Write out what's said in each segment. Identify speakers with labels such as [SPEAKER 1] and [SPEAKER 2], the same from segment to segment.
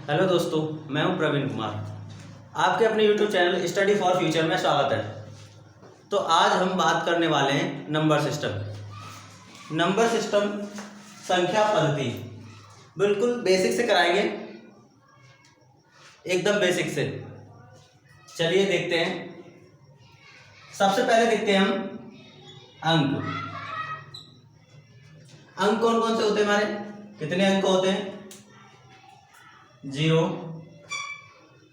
[SPEAKER 1] Hello दोस्तों, मैं हूं प्रवीण कुमार। आपके अपने YouTube channel study for future में स्वागत है। तो आज हम बात करने वाले हैं नंबर सिस्टम। नंबर सिस्टम संख्या पद्धति बिल्कुल बेसिक से कराएंगे, एकदम बेसिक से। चलिए देखते हैं। सबसे पहले देखते हैं हम अंक। अंक कौन कौन से होते हैं हमारे? कितने अंक होते हैं? 0,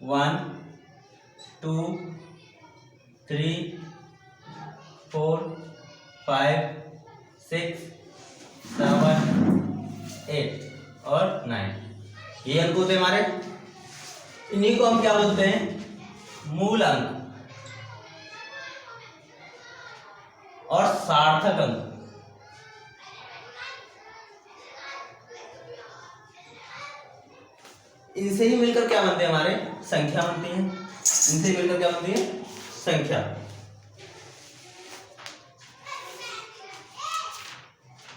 [SPEAKER 1] 1, 2, 3, 4, 5, 6, 7, 8 और 9। ये अंक होते हैं हमारे। इन्हीं को हम क्या बोलते हैं? मूल अंक और सार्थक अंक। इनसे ही मिलकर क्या बनते हैं? हमारे संख्या बनती है। इनसे ही मिलकर क्या बनती है? संख्या।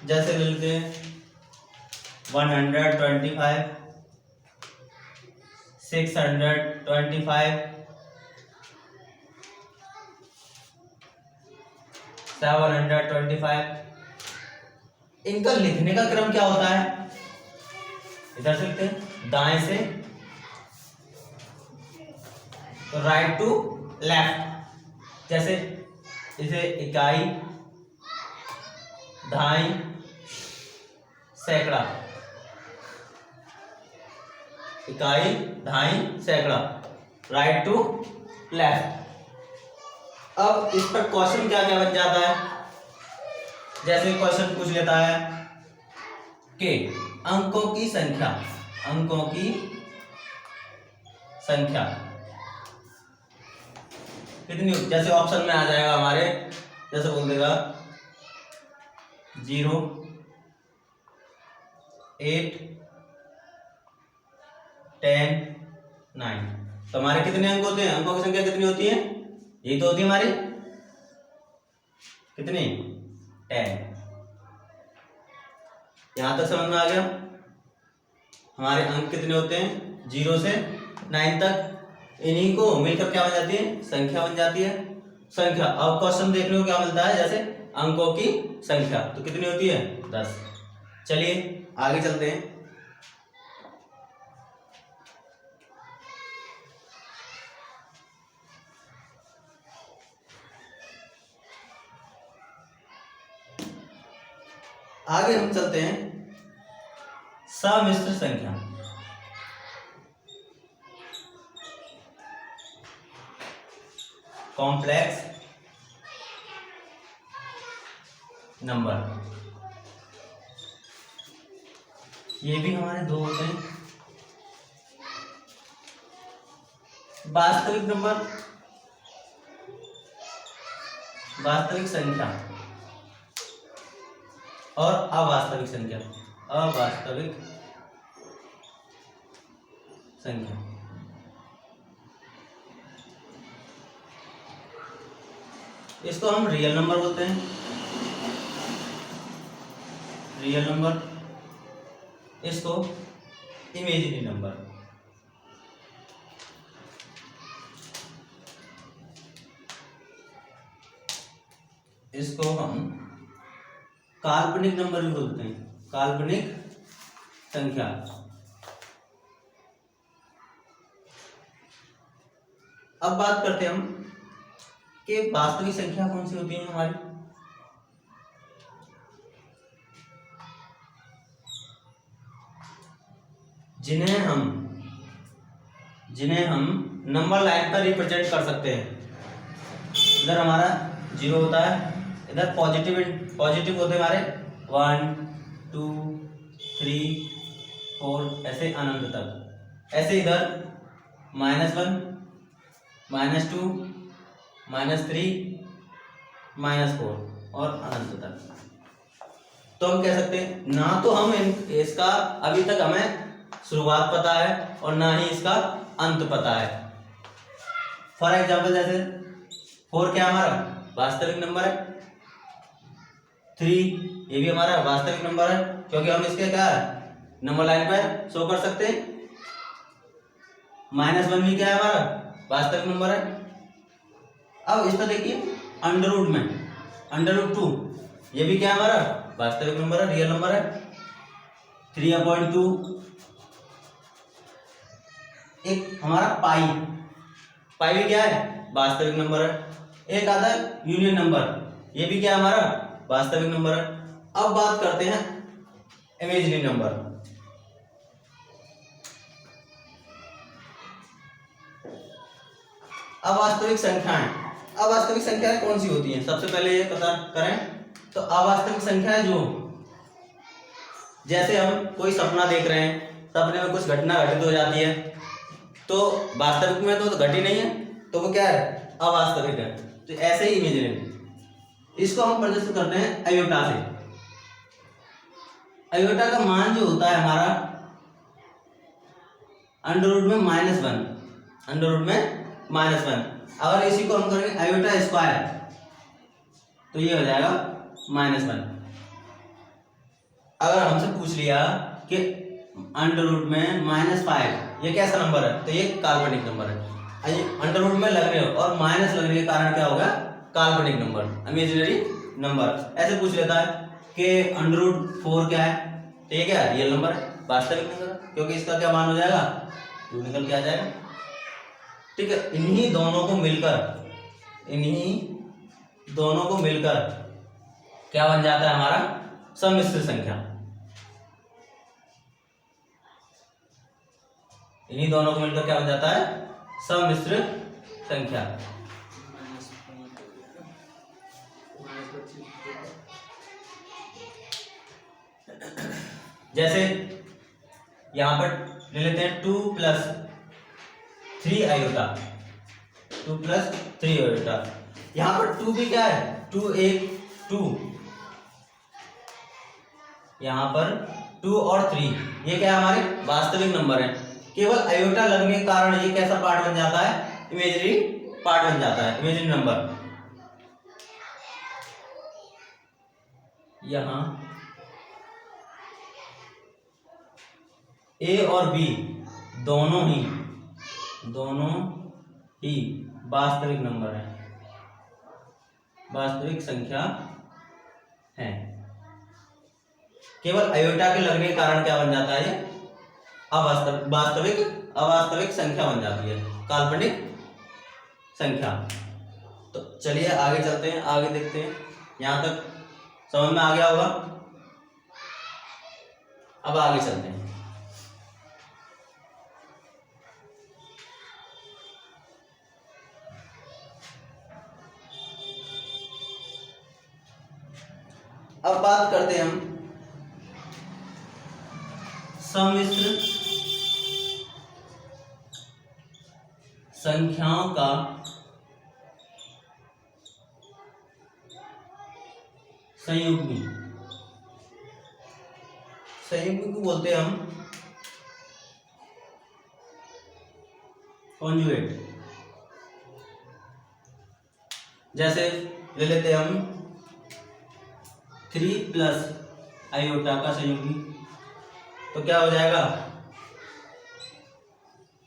[SPEAKER 1] जैसे मिलते हैं 125, 625, 725। इनका लिखने का क्रम क्या होता है? इधर से लिखते हैं दाएं से तो राइट टू लेफ्ट। जैसे इसे इकाई, दहाई, सैकड़ा। इकाई, दहाई, सैकड़ा, राइट टू लेफ्ट। अब इस पर क्वेश्चन क्या क्या बन जाता है? जैसे क्वेश्चन पूछ लेता है कि अंकों की संख्या, अंकों की संख्या कितनी? जैसे ऑप्शन में आ जाएगा हमारे, जैसे बोल देगा 0, 8, 10, 9। तो हमारे कितने अंक होते हैं? अंकों की संख्या कितनी होती है? यही तो होती है हमारी, कितनी? 10। यहां तक समझ में आ गया? हमारे अंक कितने होते हैं? 0 से 9 तक। इन्हीं को मिलकर क्या बन जाती है? संख्या बन जाती है। संख्या। अब क्वेश्चन देखने को क्या मिलता है? जैसे अंकों की संख्या तो कितनी होती है? 10। चलिए आगे चलते हैं। आगे हम चलते हैं सम्मिश्र संख्या। Complex number. ये भी हमारे दो होते हैं, वास्तविक नंबर, वास्तविक संख्या और अवास्तविक संख्या। अवास्तविक संख्या। इसको हम रियल नंबर बोलते हैं, रियल नंबर। इसको इमेजिनरी नंबर। इसको हम काल्पनिक नंबर भी बोलते हैं, काल्पनिक संख्या। अब बात करते हैं हम कि वास्तविक संख्या कौन सी होती है हमारी? जिन्हें हम नंबर लाइन पर रिप्रेजेंट कर सकते हैं। इधर हमारा 0 होता है, इधर पॉजिटिव होते हैं हमारे 1, 2, 3, 4 ऐसे अनंत तक। ऐसे इधर -1, -2, -3, -4 और अनंत तक। तो हम कह सकते हैं ना तो हम इसका अभी तक हमें शुरुआत पता है और ना ही इसका अंत पता है। फॉर एग्जाम्पल जैसे 4 क्या हमारा वास्तविक नंबर है, 3 ये भी हमारा वास्तविक नंबर है क्योंकि हम इसके क्या नंबर लाइन पर शो कर सकते हैं। -1 भी क्या है हमारा वास्तविक नंबर है। अब इसका देखिए अंडर रूट में √2 ये भी क्या है हमारा वास्तविक नंबर है, रियल नंबर है। 3/2 एक हमारा पाई भी क्या है वास्तविक नंबर है। एक आता है यूनियन नंबर, ये भी क्या है हमारा वास्तविक नंबर है। अब बात करते हैं इमेजिनरी नंबर। अवास्तविक संख्याएं, अवास्तविक संख्याएं कौन सी होती हैं सबसे पहले ये पता करें। तो अवास्तविक संख्याएं जो, जैसे हम कोई सपना देख रहे हैं, सपने में कुछ घटना घटित हो जाती है, तो वास्तविक में तो घटी नहीं है, तो वो क्या है अवास्तविक है। तो ऐसे ही इमेजिनरी, इसको हम प्रदर्शित करते हैं अयोटा से। अयोटा का मान जो होता है हमारा अंडर रूट में -1, अंडर रूट में -1। अगर इसी को हम करेंगे अयोटा स्क्वायर तो ये हो जाएगा -1। अगर हमसे पूछ लिया कि अंडर रूट में -5 ये कैसा नंबर है, तो ये काल्पनिक नंबर है। अंडर रूट में लगने और माइनस लगने के कारण क्या होगा काल्पनिक नंबर, इमेजिनरी नंबर। ऐसे पूछ लेता है कि अंडर रूट 4 क्या है, तो ये क्या है रियल नंबर है, वास्तविक नंबर है, क्योंकि इसका क्या मान हो जाएगा 2 निकल के आ जाएगा। ठीक है, इन्हीं दोनों को मिलकर क्या बन जाता है हमारा सम्मिश्र संख्या। इन्हीं दोनों को मिलकर क्या बन जाता है सम्मिश्र संख्या। जैसे यहां पर ले लेते हैं 2 + 3 आयोटा, 2 + 3 आयोटा। यहां पर 2 भी क्या है 2 1 2, यहां पर 2 और 3 ये क्या है हमारे वास्तविक नंबर है। केवल आयोटा लगने के कारण ये कैसा पार्ट बन जाता है इमेजिनरी पार्ट बन जाता है, इमेजिनरी नंबर। यहां ए और बी दोनों ही वास्तविक नंबर है, वास्तविक संख्या है। केवल आयोटा के लगने के कारण क्या बन जाता है अवास्तविक संख्या बन जाती है, काल्पनिक संख्या। तो चलिए आगे चलते हैं, आगे देखते हैं। यहां तक समझ में आ गया होगा। अब आगे चलते हैं। अब बात करते हैं हम सम्मिश्र संख्याओं का संयुग्मी। संयुग्मी को बोलते हैं हम कॉन्जुगेट। जैसे ले लेते हैं हम 3 + आयोटा का संयुग्मी, तो क्या हो जाएगा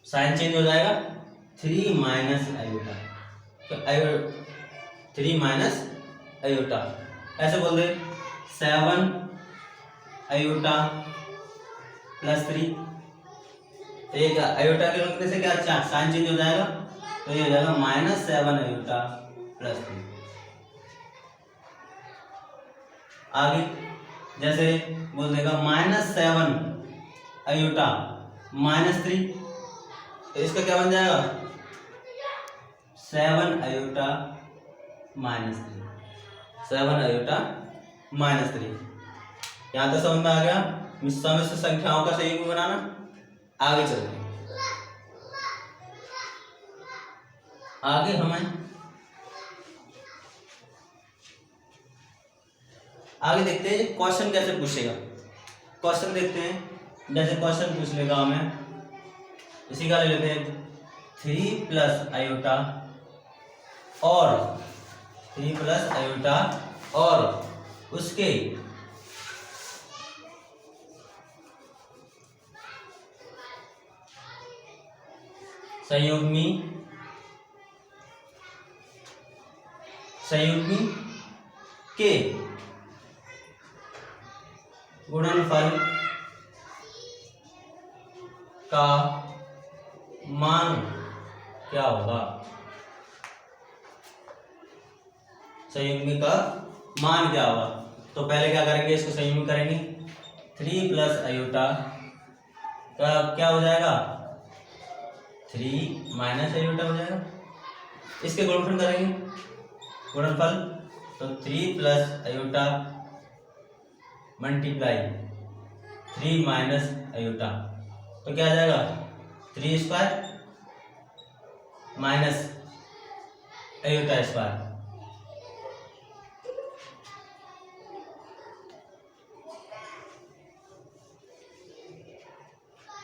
[SPEAKER 1] साइन चेंज हो जाएगा 3 - आयोटा, तो 3 - आयोटा। ऐसे बोल दे 7 आयोटा + 3, तो ये क्या आयोटा के लगने से क्या अच्छा साइन चेंज हो जाएगा, तो ये हो जाएगा -7 आयोटा + 3। आगे जैसे बोल देगा -7 आयोटा -3, तो इसका क्या बन जाएगा 7 आयोटा -3, 7 आयोटा -3। यहां तक समझ में आ गया सम्मिश्र संख्याओं का संयुग्म बनाना। आगे चलते हैं। आगे हमें आगे देखते हैं क्वेश्चन कैसे पूछेगा। क्वेश्चन देखते हैं। जैसे क्वेश्चन पूछ लेगा हमें, इसी का ले लेते हैं 3 + आयोटा और 3 + आयोटा और उसके संयुग्मी के गुणनफल का मान क्या होगा? संयुग्मी का मान क्या होगा? तो पहले क्या करेंगे, इसको संयुग्मी करेंगे। 3 प्लस आयोटा का क्या हो जाएगा? 3 माइनस आयोटा हो जाएगा। इसके गुणनफल करेंगे, गुणनफल तो 3 plus iota multiply 3 minus iota, तो क्या आ जाएगा? 3 स्क्वायर माइनस आयोटा स्क्वायर,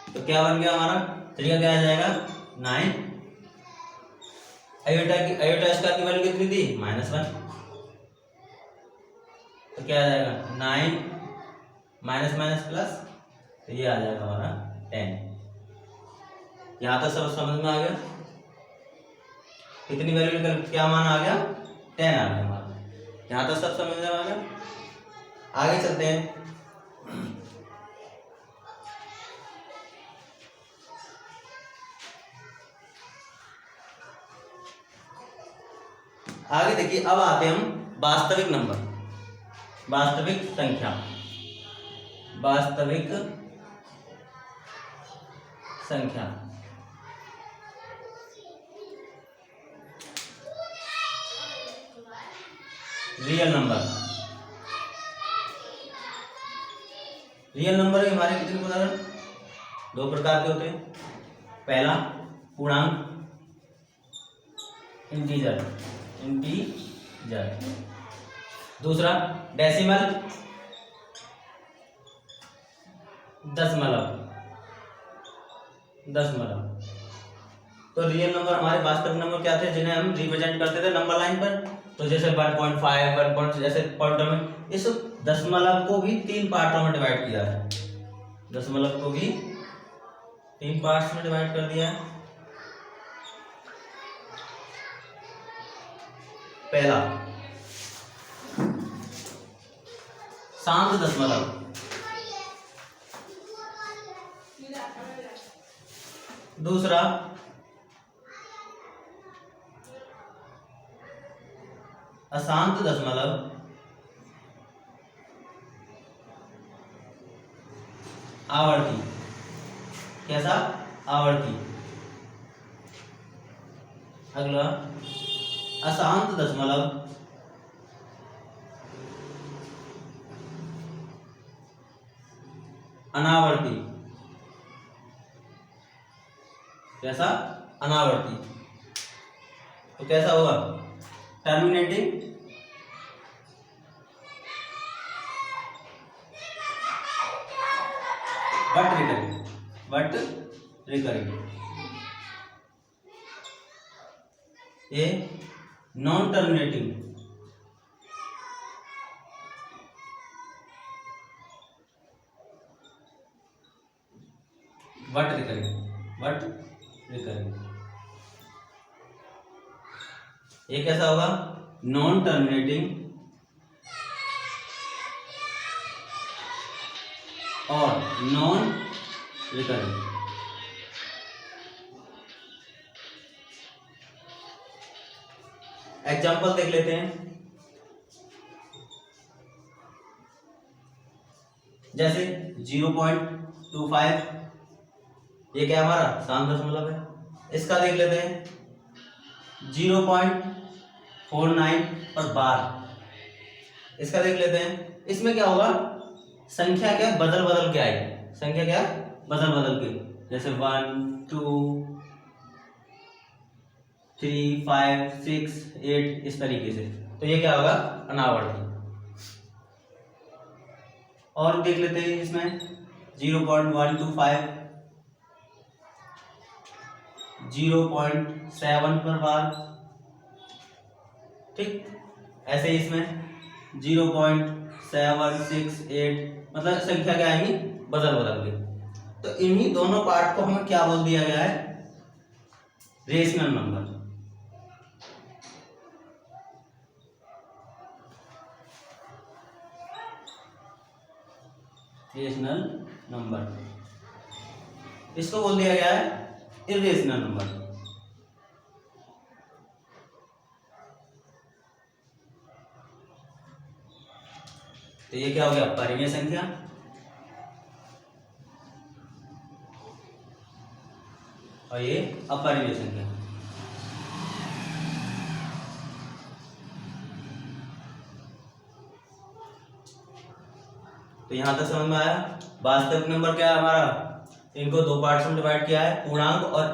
[SPEAKER 1] तो क्या बन गया हमारा? 3 का क्या आ जाएगा? 9। आयोटा स्क्वायर की वैल्यू कितनी थी? -1, तो क्या आ जाएगा? 9 माइनस माइनस प्लस, तो ये आ जाएगा हमारा 10। यहाँ तक सब समझ में आ गया? कितनी वैल्यू निकल, क्या मान आ गया? 10 आ गया हमारा। यहाँ तक सब समझ में आ गया? आगे चलते हैं। आगे देखिए, अब आते हैं हम वास्तविक नंबर, वास्तविक संख्या, वास्तविक संख्या। रियल नंबर, रियल नंबर हमारे कितने प्रकार? 2 प्रकार के होते हैं। पहला पूर्णांक, इंटीजर, दूसरा डेसिमल, दशमलव। तो रियल नंबर हमारे वास्तविक नंबर क्या थे, जिन्हें हम रिप्रेजेंट करते थे नंबर लाइन पर? तो जैसे 1.5, 1. जैसे पॉइंटों में, इस दशमलव को भी 3 पार्टों में डिवाइड किया है। दशमलव को भी 3 पार्ट्स में डिवाइड कर दिया है। पहला शांत दशमलव, दूसरा अशांत दशमलव, आवर्ती। कैसा? आवर्ती। अगला अशांत दशमलव, अनावर्ती। कैसा? अनावर्ती। तो कैसा होगा? Terminating, but recurring. A non terminating, but recurring. ये कैसा होगा? नॉन टर्मिनेटिंग और नॉन रिकरिंग। एग्जाम्पल देख लेते हैं। जैसे 0.25, ये क्या हमारा शांत दशमलव है। इसका देख लेते हैं 0.49 और बार, इसका देख लेते हैं। इसमें क्या होगा? संख्या क्या बदल के आएगी, संख्या क्या बदल के, जैसे 1, 2, 3, 5, 6, 8 इस तरीके से। तो ये क्या होगा? अनावर्ती। और देख लेते हैं इसमें 0.125, 0.7 पर बार, ठीक। ऐसे ही इसमें 0.768, मतलब संख्या क्या आएगी? बदल के। तो इन्हीं दोनों पार्ट को हमें क्या बोल दिया गया है? Rational number. रेशनल नंबर इसको बोल दिया गया है इर्रेशनल नंबर। तो ये क्या हो गया, परिमेय संख्या। और ये अपरिमेय संख्या। तो यहां तक समझ में आया। वास्तविक नंबर क्या है हमारा, इनको दो पार्ट्स में डिवाइड किया है, पूर्णांक और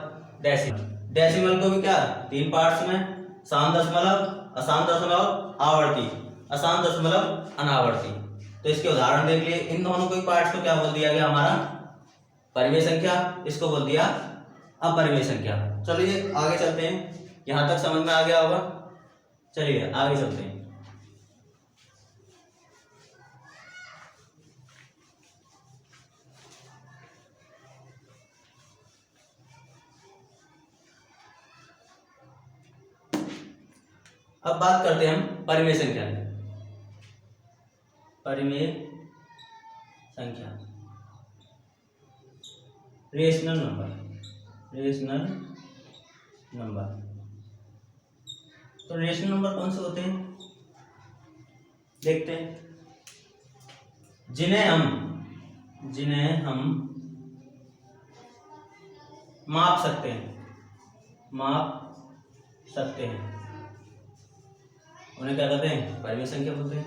[SPEAKER 1] डेसिमल। डेसिमल को भी क्या तीन पार्ट्स में, साम दशमलव, असाम दशमलव, आवर्ती, असाम दशमलव, अनावर्ती। तो इसके उदाहरण देख लिए। इन दोनों को पार्ट्स को क्या बोल दिया गया हमारा, परिमेय संख्या, इसको बोल दिया अपरिमेय संख्या। चलिए आगे चलते हैं, यहां तक समझ में आ गया होगा। चलिए आगे चलते हैं। अब बात करते हैं हम परिमेय संख्या की। परिमेय संख्या, रेशनल नंबर। रेशनल नंबर, तो रेशनल नंबर कौन से होते हैं देखते हैं। जिन्हें हम माप सकते हैं, उन्हें क्या कहते हैं, परिमेय संख्या बोलते हैं।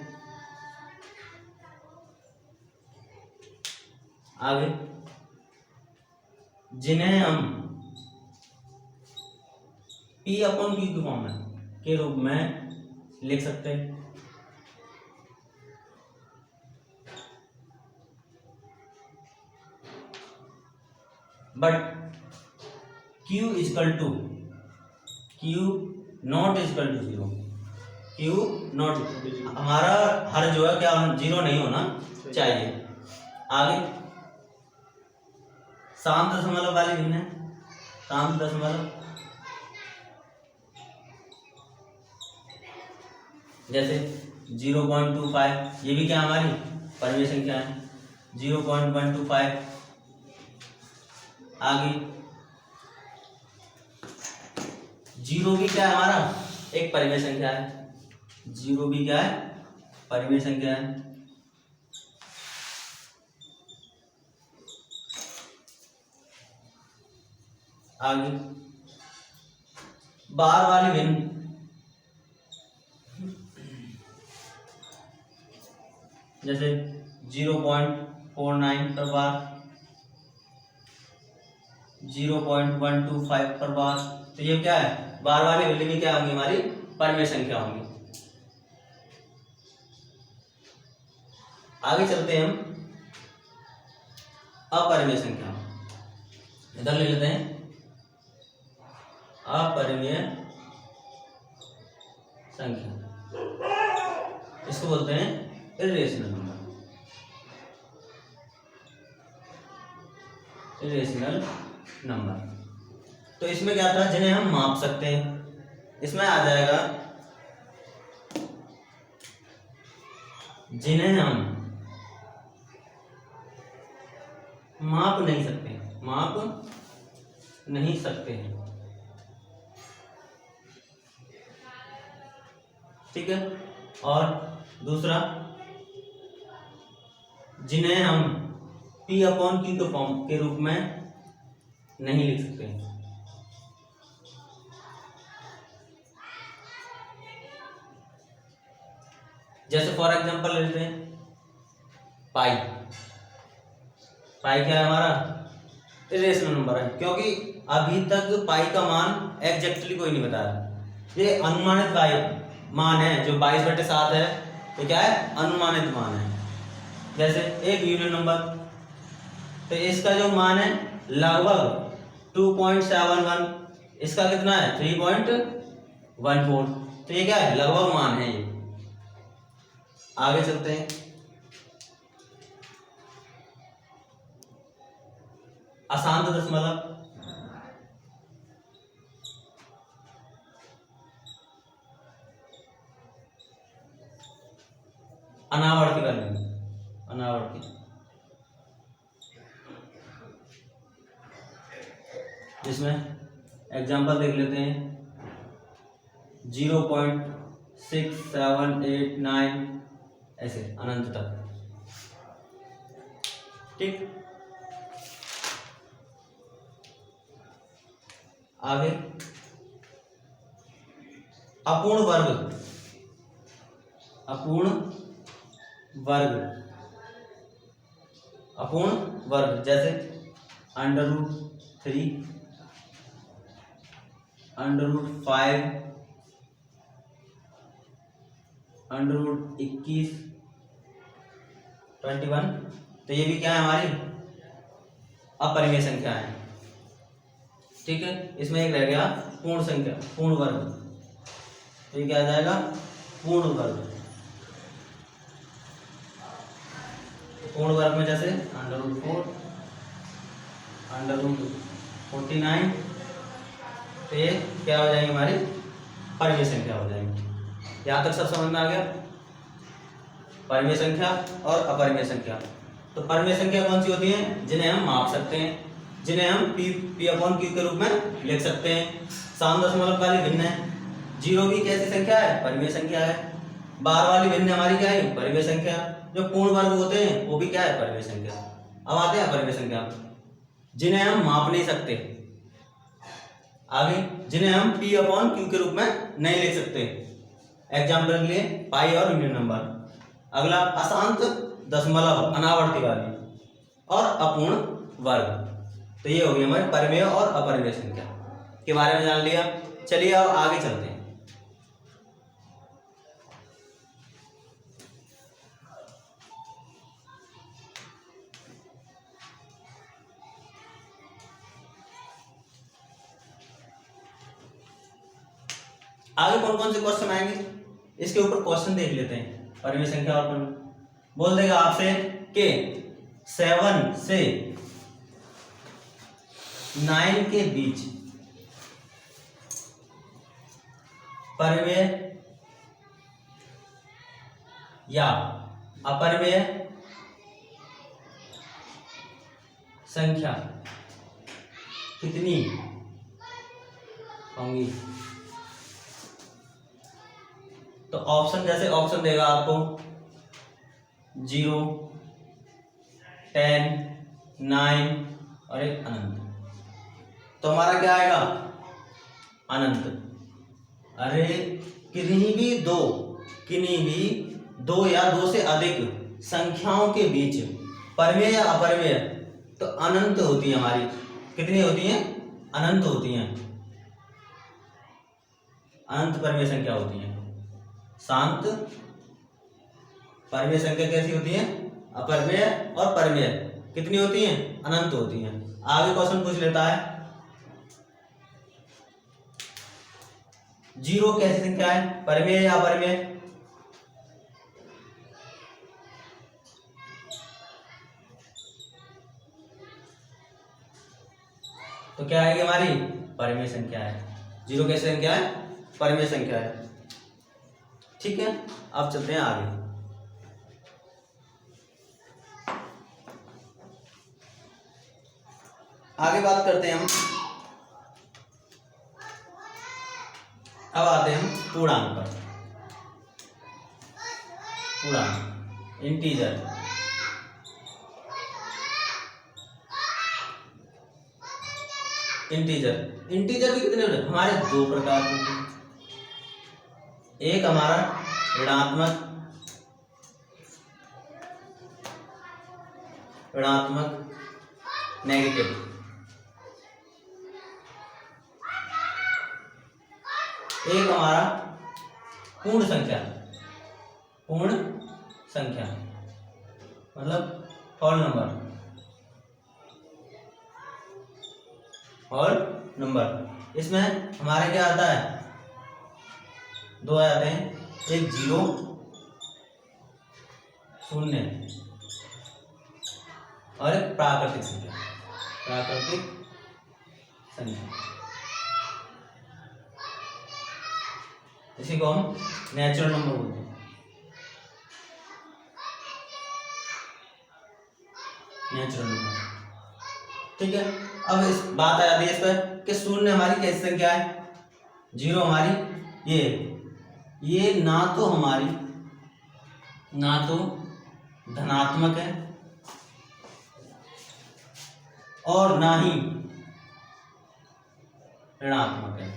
[SPEAKER 1] आगे, जिन्हें हम P अपॉन Q के फॉर्म में के रूप में लिख सकते हैं। But Q not equal to zero. Q not, हमारा हर जो है क्या जीरो नहीं होना चाहिए। आगे, साम दशमलव वाली भिन्न है, साम दशमलव, जैसे 0.25, ये भी क्या हमारी परिमेय संख्या है, 0.125। आगे, जीरो भी क्या है हमारा, एक परिमेय संख्या है। जीरो भी क्या है, परिमेय संख्या है। आगे, बार वाली भिन्न, जैसे 0.49 पर बार, 0.125 पर बार। तो ये क्या है, बार वाली वैल्यू भी क्या होंगी, हमारी परिमेय संख्या होंगी। आगे चलते हैं हम अपरिमेय संख्या, इधर ले लेते हैं अपरिमेय संख्या, इसको बोलते हैं इर्रेशनल नंबर। इर्रेशनल नंबर, तो इसमें क्या था, जिन्हें हम माप सकते हैं। इसमें आ जाएगा जिन्हें हम माप नहीं सकते हैं, ठीक है। और दूसरा, जिन्हें हम P अपॉन Q के फॉर्म के रूप में नहीं लिख सकते। जैसे फॉर एग्जांपल लेते हैं पाई। पाई क्या है हमारा, इर्रेशनल नंबर है, क्योंकि अभी तक पाई का मान एग्जैक्टली कोई नहीं बताया। ये अनुमानित मान है, जो 22/7 है, ये क्या है, अनुमानित मान है। जैसे एक यूनिट नंबर, तो इसका जो मान है लगभग 2.71, इसका कितना है 3.14। तो ये क्या है, लगभग मान है ये। आगे चलते हैं, अशांत दशमलव। अनावर्ती कर लेंगे, अनावर्ती। इसमें एग्जांपल देख लेते हैं, 0.6789 ऐसे अनंत तक। ठीक, आगे अपूर्ण वर्ग, अपूर्ण वर्ग, अपूर्ण वर्ग जैसे √3, √5, √21, 21। तो ये भी क्या है, हमारी अपरिमेय संख्या है। ठीक है, इसमें एक रह गया पूर्ण संख्या, पूर्ण वर्ग। तो ये क्या आ जाएगा, पूर्ण वर्ग। पूर्ण वर्ग में जैसे √4, √49, तो ये क्या हो जाएंगे, हमारी परिमेय संख्या हो जाएंगी। यहाँ तक सब समझ में आ गया, परिमेय संख्या और अपरिमेय संख्या। तो परिमेय संख्या कौन सी होती है, जिन्हें हम माप सकते हैं, जिन्हें हम P/Q के रूप में लिख सकते हैं। सम दशमलव वाली भिन्न है, 0 भी कैसी संख्या है, परिमेय संख्या है। बार वाली भिन्न हमारी क्या है, परिमेय संख्या। जो पूर्ण वर्ग होते हैं वो भी क्या है, परिमेय संख्या। अब आते हैं अपरिमेय संख्या, जिन्हें हम माप नहीं सकते। आगे, जिन्हें हम P/Q के रूप में नहीं लिख सकते। एग्जाम्पल के लिए पाई और यूनिट नंबर। अगला अशांत दशमलव, अनावर्ती वाली, और अपूर्ण वर्ग। तो ये हो गई हमारे परिमेय और अपरिमेय संख्या के बारे में जान लिया। चलिए अब आगे चलते हैं। आगे कौन कौन से क्वेश्चन आएंगे, इसके ऊपर क्वेश्चन देख लेते हैं। परिमेय संख्या और बोल देगा आपसे कि 7 से 9 के बीच परिमेय या अपरिमेय संख्या कितनी होंगी। तो ऑप्शन, जैसे ऑप्शन देगा आपको 0, 10, 9 और एक अनंत। तो हमारा क्या आएगा, अनंत। अरे किन्हीं भी दो या दो से अधिक संख्याओं के बीच परिमेय या अपरिमेय तो अनंत होती है हमारी। कितनी होती हैं, अनंत होती हैं। अनंत परिमेय संख्या होती है। शांत परिमेय संख्या कैसी होती है, अपरिमेय और परिमेय कितनी होती हैं, अनंत होती हैं। आगे क्वेश्चन पूछ लेता है, 0 कैसी संख्या है, परिमेय या अपरिमेय। तो क्या आएगी हमारी, परिमेय संख्या है। 0 कैसी संख्या है, परिमेय संख्या है। ठीक है, अब चलते हैं आगे। आगे बात करते हैं हम, अब आते हैं हम पूर्णांक पर। पूर्णांक, इंटीजर। इंटीजर भी कितने होते हैं हमारे, 2 प्रकार के होते हैं। एक हमारा ऋणात्मक नेगेटिव, एक हमारा पूर्ण संख्या मतलब होल नंबर। इसमें हमारे क्या आता है, 2 आते हैं, एक 0, 0 और एक प्राकृतिक संख्या। इसी को हम नेचुरल नंबर बोलते हैं। Natural number. ठीक है, अब इस बात आ जाती है इस पर कि शून्य हमारी कैसी संख्या है, जीरो हमारी ये ना तो धनात्मक है और ना ही ऋणात्मक है।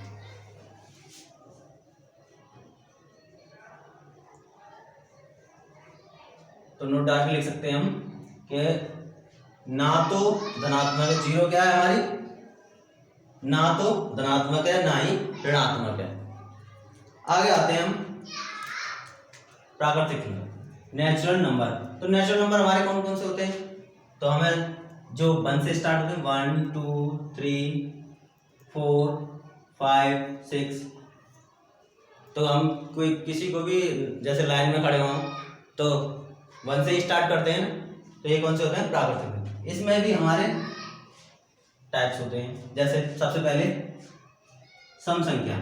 [SPEAKER 1] तो नोट डाल के लिख सकते हैं हम कि ना तो धनात्मक है, जीरो क्या है हमारी, ना तो धनात्मक है ना ही ऋणात्मक है। आगे आते हैं हम प्राकृतिक नंबर, नेचुरल नंबर। तो नेचुरल नंबर हमारे कौन कौन से होते हैं, तो हमें जो 1 से स्टार्ट होते हैं 1 2 3 4 5 6। तो हम कोई किसी को भी जैसे लाइन में खड़े हों तो 1 से ही स्टार्ट करते हैं, तो ये कौन से होते हैं, प्राकृतिक। इसमें भी हमारे टाइप्स होते हैं, जैसे सबसे पहले सम संख्या,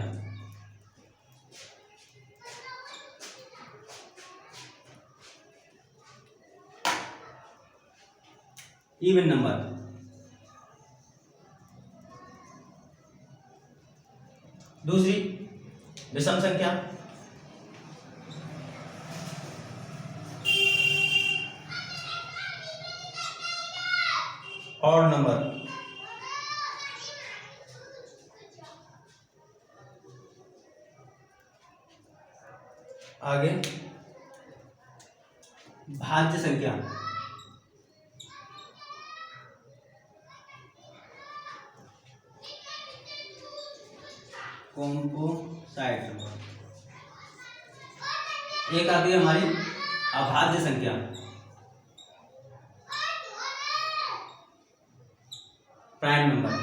[SPEAKER 1] इवन नंबर, दूसरी विषम संख्या, ऑड नंबर, आगे भाज्य संख्या, कॉम्पोसाइट नंबर, एक आती है हमारी अभाज्य संख्या, प्राइम नंबर,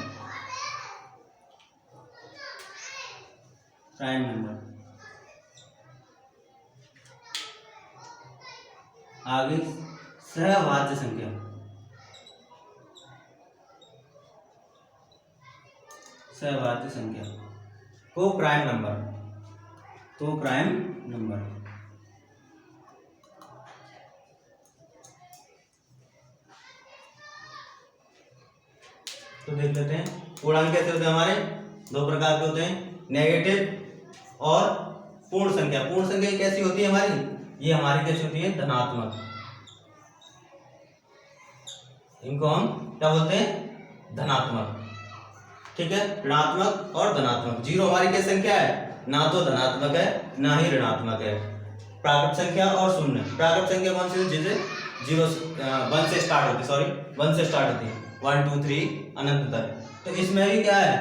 [SPEAKER 1] आगे सहभाज्य संख्या, को प्राइम नंबर, तो देख लेते हैं पूर्णांक कैसे होते हैं हमारे, दो प्रकार के होते हैं, नेगेटिव और पूर्ण संख्या। पूर्ण संख्या कैसी होती है हमारी, ये हमारी कैसी होती है, धनात्मक। इनको हम क्या बोलते हैं, धनात्मक। ठीक है, ऋणात्मक और धनात्मक। जीरो हमारी क्या संख्या है, ना तो धनात्मक है ना ही ऋणात्मक है। प्राकृत संख्या और शून्य, प्राकृत संख्या कौन सी है, जिसे 1 से स्टार्ट होती है, 1 2 3 अनंत तक। तो इसमें भी क्या है,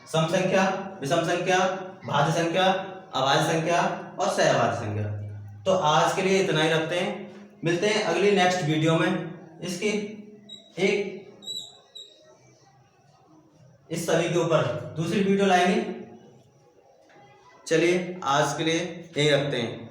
[SPEAKER 1] सम संख्या, विषम संख्या, भाज्य संख्या, अभाज्य संख्या और सहभाज्य संख्या। तो आज के लिए इतना ही रखते हैं, मिलते हैं अगली नेक्स्ट वीडियो में। इसकी एक इस सभी के ऊपर दूसरी वीडियो लाएंगे। चलिए आज के लिए यही रखते हैं।